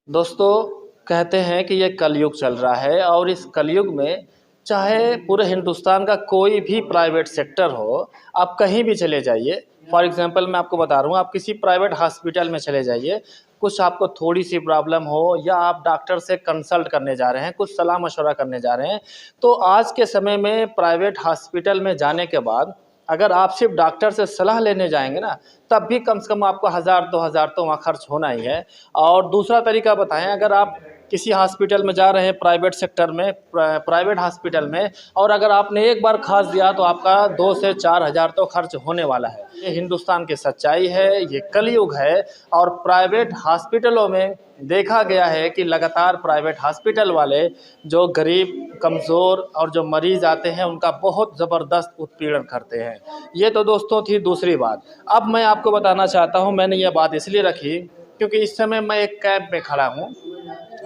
दोस्तों, कहते हैं कि ये कलयुग चल रहा है और इस कलयुग में चाहे पूरे हिंदुस्तान का कोई भी प्राइवेट सेक्टर हो, आप कहीं भी चले जाइए। फॉर एग्ज़ाम्पल मैं आपको बता रहा हूँ, आप किसी प्राइवेट हॉस्पिटल में चले जाइए, कुछ आपको थोड़ी-सी प्रॉब्लम हो या आप डॉक्टर से कंसल्ट करने जा रहे हैं, कुछ सलाह-मशवरा करने जा रहे हैं, तो आज के समय में प्राइवेट हॉस्पिटल में जाने के बाद अगर आप सिर्फ डॉक्टर से सलाह लेने जाएँगे ना, तब भी कम से कम आपको 1000 2000 तो वहाँ खर्च होना ही है। और दूसरा तरीका बताएँ, अगर आप किसी हॉस्पिटल में जा रहे हैं प्राइवेट सेक्टर में प्राइवेट हॉस्पिटल में और अगर आपने एक बार खाँस दिया तो आपका 2 से 4000 तो खर्च होने वाला है। ये हिंदुस्तान की सच्चाई है, ये कलयुग है और प्राइवेट हॉस्पिटलों में देखा गया है कि लगातार प्राइवेट हॉस्पिटल वाले जो गरीब, कमज़ोर और जो मरीज़ आते हैं उनका बहुत ज़बरदस्त उत्पीड़न करते हैं। ये तो दोस्तों थी दूसरी बात। अब मैं आपको बताना चाहता हूँ, मैंने ये बात इसलिए रखी क्योंकि इस समय मैं एक कैंप में खड़ा हूँ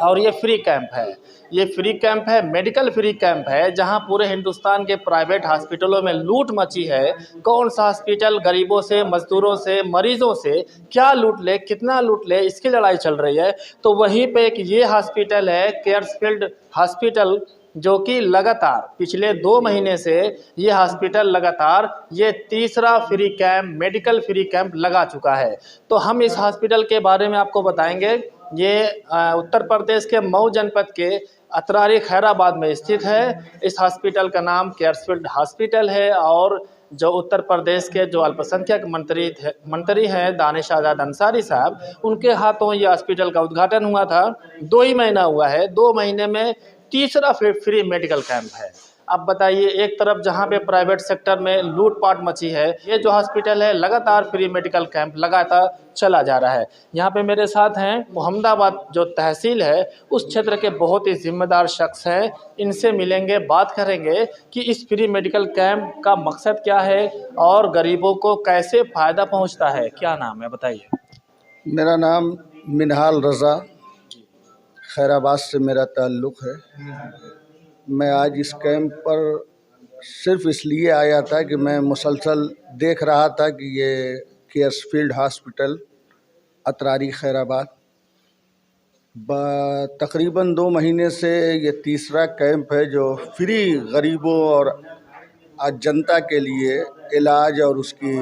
और ये फ्री कैंप है। ये फ्री कैंप है, मेडिकल फ्री कैंप है, जहाँ पूरे हिंदुस्तान के प्राइवेट हॉस्पिटलों में लूट मची है। कौन सा हॉस्पिटल गरीबों से, मज़दूरों से, मरीज़ों से क्या लूट ले, कितना लूट ले, इसकी लड़ाई चल रही है। तो वहीं पे एक ये हॉस्पिटल है केयर्सफील्ड हॉस्पिटल, जो कि लगातार पिछले 2 महीने से ये हॉस्पिटल लगातार ये तीसरा free camp, medical free camp लगा चुका है। तो हम इस हॉस्पिटल के बारे में आपको बताएंगे। ये उत्तर प्रदेश के मऊ जनपद के अतरारी खैराबाद में स्थित है। इस हॉस्पिटल का नाम केयर्सफील्ड हॉस्पिटल है और जो उत्तर प्रदेश के जो अल्पसंख्यक मंत्री हैं दानिश आज़ाद अंसारी साहब, उनके हाथों ये हॉस्पिटल का उद्घाटन हुआ था। 2 ही महीना हुआ है, 2 महीने में तीसरा फ्री मेडिकल कैंप है। अब बताइए, एक तरफ जहां पे प्राइवेट सेक्टर में लूट-पाट मची है, ये जो हॉस्पिटल है लगातार फ्री मेडिकल कैंप लगातार चला जा रहा है। यहाँ पे मेरे साथ हैं मोहम्मदाबाद जो तहसील है, उस क्षेत्र के बहुत ही ज़िम्मेदार शख्स हैं। इनसे मिलेंगे, बात करेंगे कि इस फ्री मेडिकल कैंप का मकसद क्या है और गरीबों को कैसे फ़ायदा पहुँचता है। क्या नाम है बताइए? मेरा नाम मिनहाल रज़ा, खैराबाद से मेरा ताल्लुक़ है। मैं आज इस कैंप पर सिर्फ इसलिए आया था कि मैं मुसलसल देख रहा था कि ये केयर्सफील्ड हॉस्पिटल अतरारी खैराबाद तकरीबन 2 महीने से ये तीसरा कैंप है जो फ्री गरीबों और जनता के लिए इलाज और उसकी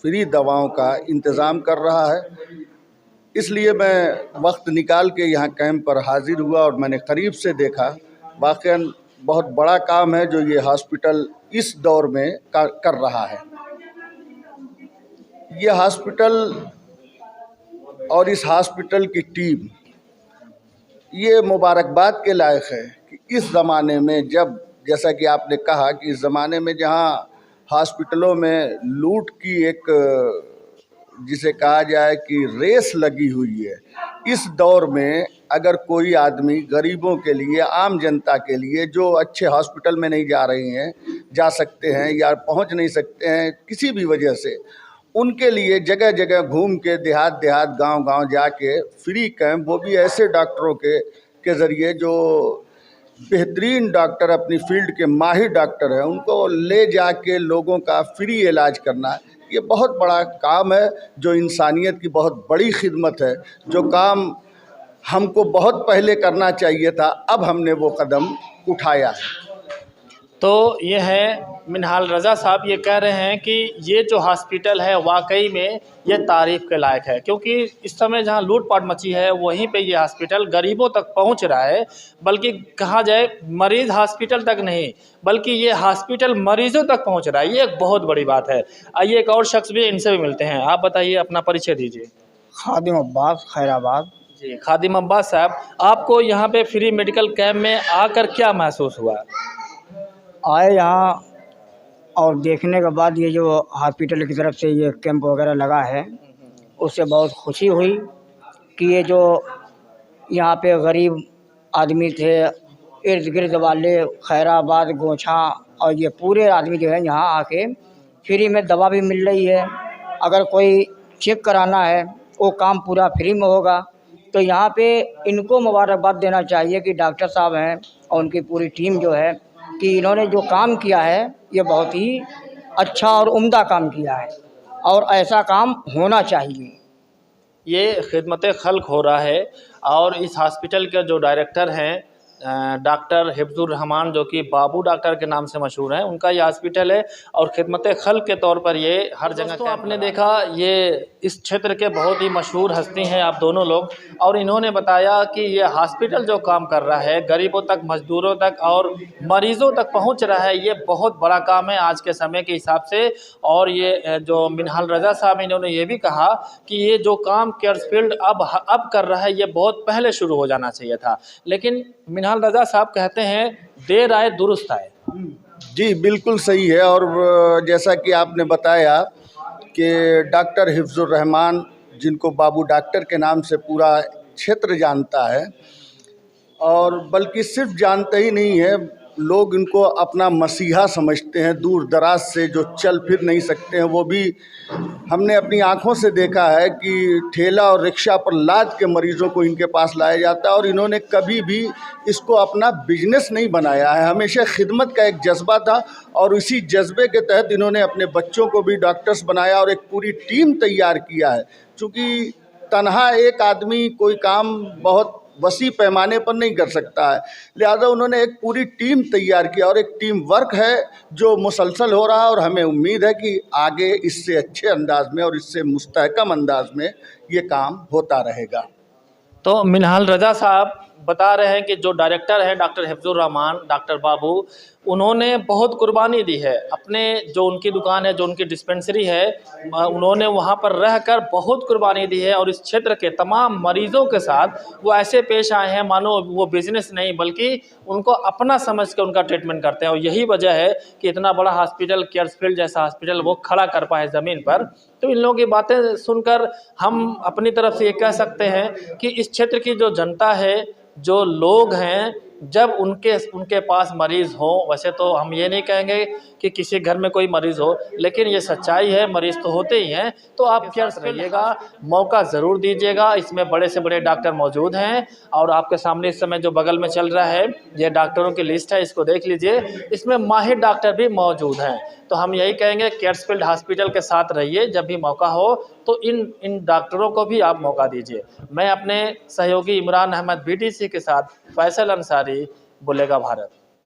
फ्री दवाओं का इंतज़ाम कर रहा है। इसलिए मैं वक्त निकाल के यहाँ कैंप पर हाज़िर हुआ और मैंने करीब से देखा। वाक़ई बहुत बड़ा काम है जो ये हॉस्पिटल इस दौर में कर रहा है। ये हॉस्पिटल और इस हॉस्पिटल की टीम ये मुबारकबाद के लायक है कि इस ज़माने में, जब जैसा कि आपने कहा कि इस ज़माने में जहाँ हॉस्पिटलों में लूट की एक, जिसे कहा जाए कि रेस लगी हुई है, इस दौर में अगर कोई आदमी गरीबों के लिए, आम जनता के लिए जो अच्छे हॉस्पिटल में नहीं जा सकते हैं या पहुंच नहीं सकते हैं किसी भी वजह से, उनके लिए जगह जगह घूम के देहात गांव-गांव जाके फ्री कैंप, वो भी ऐसे डॉक्टरों के ज़रिए जो बेहतरीन डॉक्टर, अपनी फील्ड के माहिर डॉक्टर हैं, उनको ले जाके लोगों का फ्री इलाज करना, ये बहुत बड़ा काम है जो इंसानियत की बहुत बड़ी खिदमत है। जो काम हमको बहुत पहले करना चाहिए था, अब हमने वो कदम उठाया है। तो ये है मिनहाल रज़ा साहब, ये कह रहे हैं कि ये जो हॉस्पिटल है वाकई में ये तारीफ़ के लायक है, क्योंकि इस समय जहाँ लूट-पाट मची है वहीं पे ये हॉस्पिटल गरीबों तक पहुँच रहा है। बल्कि कहा जाए मरीज़ हॉस्पिटल तक नहीं, बल्कि ये हॉस्पिटल मरीज़ों तक पहुँच रहा है। ये एक बहुत बड़ी बात है। आइए एक और शख्स भी, इनसे भी मिलते हैं। आप बताइए, अपना परिचय दीजिए। खादिम अब्बास, खैराबाद। जी, खादिम अब्बास साहब, आपको यहाँ पे फ्री मेडिकल कैंप में आकर क्या महसूस हुआ? आए यहाँ और देखने के बाद ये जो हॉस्पिटल की तरफ से ये कैंप वगैरह लगा है, उससे बहुत खुशी हुई कि ये जो यहाँ पे गरीब आदमी थे, इर्द गिर्द वाले खैराबाद, गोछा और ये पूरे आदमी जो है यहाँ आके फ्री में दवा भी मिल रही है। अगर कोई चेक कराना है वो काम पूरा फ्री में होगा। तो यहाँ पे इनको मुबारकबाद देना चाहिए कि डॉक्टर साहब हैं और उनकी पूरी टीम जो है कि इन्होंने जो काम किया है ये बहुत ही अच्छा और उम्दा काम किया है और ऐसा काम होना चाहिए। ये खिदमत खल्क हो रहा है। और इस हॉस्पिटल के जो डायरेक्टर हैं डॉक्टर हिफ्जुर रहमान, जो कि बाबू डॉक्टर के नाम से मशहूर हैं, उनका ये हॉस्पिटल है और खिदमत खल्क के तौर पर ये हर जगह। तो आपने देखा ये इस क्षेत्र के बहुत ही मशहूर हस्ती हैं आप दोनों लोग, और इन्होंने बताया कि ये हॉस्पिटल जो काम कर रहा है गरीबों तक, मजदूरों तक और मरीज़ों तक पहुंच रहा है, ये बहुत बड़ा काम है आज के समय के हिसाब से। और ये जो मिनहाल रज़ा साहब, इन्होंने ये भी कहा कि ये जो काम केयर्सफील्ड अब कर रहा है ये बहुत पहले शुरू हो जाना चाहिए था, लेकिन मिनहाल रज़ा साहब कहते हैं देर आए दुरुस्त आए। जी बिल्कुल सही है। और जैसा कि आपने बताया कि डॉक्टर हिफ्जुर रहमान, जिनको बाबू डॉक्टर के नाम से पूरा क्षेत्र जानता है, और बल्कि सिर्फ जानते ही नहीं है, लोग इनको अपना मसीहा समझते हैं। दूर दराज से जो चल फिर नहीं सकते हैं, वो भी हमने अपनी आंखों से देखा है कि ठेला और रिक्शा पर लाद के मरीज़ों को इनके पास लाया जाता है। और इन्होंने कभी भी इसको अपना बिजनेस नहीं बनाया है, हमेशा खिदमत का एक जज्बा था। और इसी जज्बे के तहत इन्होंने अपने बच्चों को भी डॉक्टर्स बनाया और एक पूरी टीम तैयार किया है। चूँकि तन्हा एक आदमी कोई काम बहुत वसी पैमाने पर नहीं कर सकता है, लिहाजा उन्होंने एक पूरी टीम तैयार किया और एक टीम वर्क है जो मुसलसल हो रहा है। और हमें उम्मीद है कि आगे इससे अच्छे अंदाज में और इससे मुस्तहकम अंदाज में ये काम होता रहेगा। तो मिनहाल रज़ा साहब बता रहे हैं कि जो डायरेक्टर हैं डॉक्टर हिफ्जुर रहमान, डॉक्टर बाबू, उन्होंने बहुत कुर्बानी दी है। अपने जो उनकी दुकान है, जो उनकी डिस्पेंसरी है, उन्होंने वहाँ पर रहकर बहुत कुर्बानी दी है। और इस क्षेत्र के तमाम मरीज़ों के साथ वो ऐसे पेश आए हैं मानो वो बिज़नेस नहीं बल्कि उनको अपना समझ के उनका ट्रीटमेंट करते हैं। और यही वजह है कि इतना बड़ा हॉस्पिटल, केयर्सफील्ड जैसा हॉस्पिटल वो खड़ा कर पाए ज़मीन पर। तो इन लोगों की बातें सुनकर हम अपनी तरफ से ये कह सकते हैं कि इस क्षेत्र की जो जनता है, जो लोग हैं, जब उनके पास मरीज़ हो, वैसे तो हम ये नहीं कहेंगे कि किसी घर में कोई मरीज़ हो, लेकिन ये सच्चाई है, मरीज़ तो होते ही हैं। तो आप केयर्स रहिएगा, मौका ज़रूर दीजिएगा। इसमें बड़े से बड़े डॉक्टर मौजूद हैं और आपके सामने इस समय जो बगल में चल रहा है ये डॉक्टरों की लिस्ट है, इसको देख लीजिए। इसमें माहिर डॉक्टर भी मौजूद हैं। तो हम यही कहेंगे केयर्सफील्ड हॉस्पिटल के साथ रहिए, जब भी मौका हो तो इन डॉक्टरों को भी आप मौका दीजिए। मैं अपने सहयोगी इमरान अहमद BTC के साथ फैसल अंसारी, बोलेगा भारत।